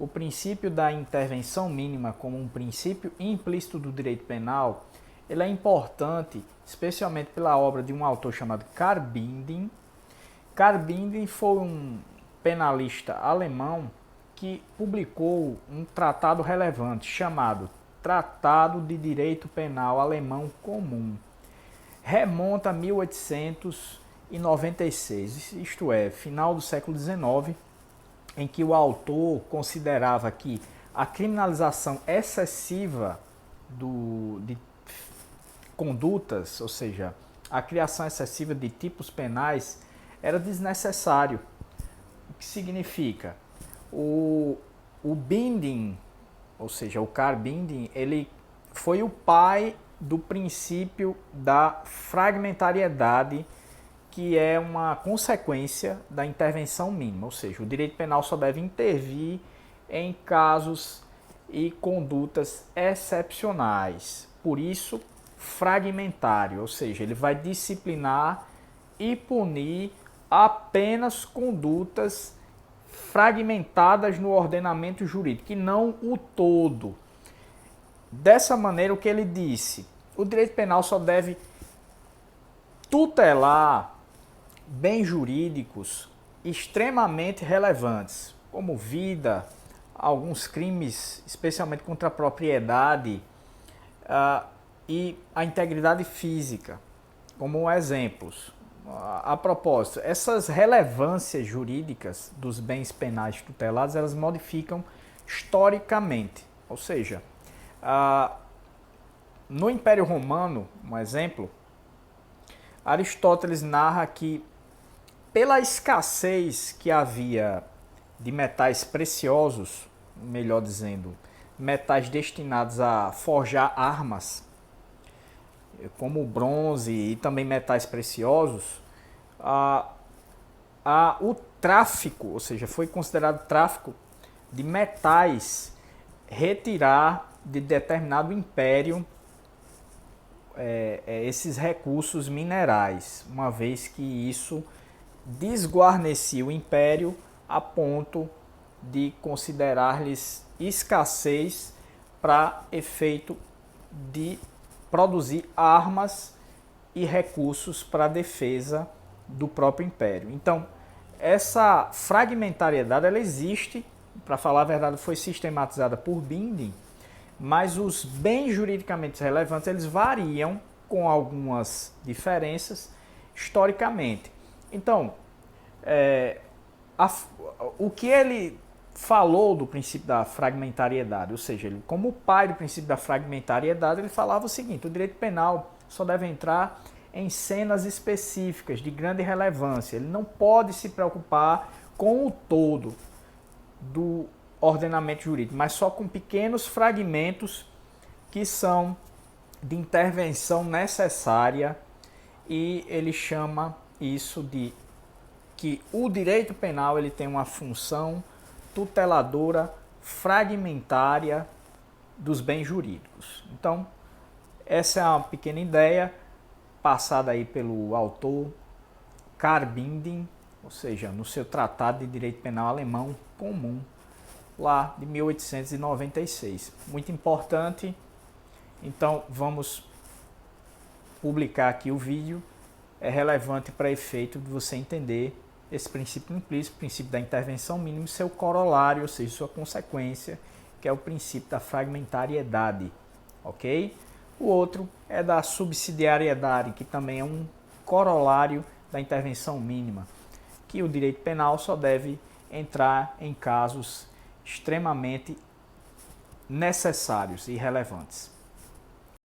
o princípio da intervenção mínima como um princípio implícito do direito penal, ele é importante, especialmente pela obra de um autor chamado Karl Binding. Karl Binding foi um penalista alemão que publicou um tratado relevante chamado Tratado de Direito Penal Alemão Comum. Remonta a 1896, isto é, final do século XIX, em que o autor considerava que a criminalização excessiva de condutas, ou seja, a criação excessiva de tipos penais, era desnecessário. O que significa? O Binding, ou seja, o Karl Binding, ele foi o pai do princípio da fragmentariedade, que é uma consequência da intervenção mínima, ou seja, o direito penal só deve intervir em casos e condutas excepcionais. Por isso, fragmentário, ou seja, ele vai disciplinar e punir apenas condutas fragmentadas no ordenamento jurídico, e não o todo. Dessa maneira, o que ele disse? O direito penal só deve tutelar bens jurídicos extremamente relevantes, como vida, alguns crimes, especialmente contra a propriedade e a integridade física, como exemplos. A propósito, essas relevâncias jurídicas dos bens penais tutelados, elas modificam historicamente, ou seja, no Império Romano, um exemplo, Aristóteles narra que pela escassez que havia de metais preciosos, melhor dizendo, metais destinados a forjar armas, como o bronze e também metais preciosos, o tráfico, ou seja, foi considerado tráfico de metais retirar de determinado império esses recursos minerais, uma vez que isso desguarnecia o império a ponto de considerar-lhes escassez para efeito de produzir armas e recursos para a defesa do próprio império. Então, essa fragmentariedade ela existe, para falar a verdade, foi sistematizada por Binding, mas os bens juridicamente relevantes eles variam com algumas diferenças historicamente. Então, o que ele falou do princípio da fragmentariedade, ou seja, ele, como o pai do princípio da fragmentariedade, ele falava o seguinte: o direito penal só deve entrar em cenas específicas de grande relevância. Ele não pode se preocupar com o todo do ordenamento jurídico, mas só com pequenos fragmentos que são de intervenção necessária, e ele chama isso de que o direito penal ele tem uma função tuteladora fragmentária dos bens jurídicos. Então, essa é uma pequena ideia passada aí pelo autor Karl Binding, ou seja, no seu Tratado de Direito Penal Alemão Comum, lá de 1896. Muito importante. Então, vamos publicar aqui o vídeo. É relevante para efeito de você entender esse princípio implícito, o princípio da intervenção mínima, seu corolário, ou seja, sua consequência, que é o princípio da fragmentariedade, ok? O outro é da subsidiariedade, que também é um corolário da intervenção mínima, que o direito penal só deve entrar em casos extremamente necessários e relevantes.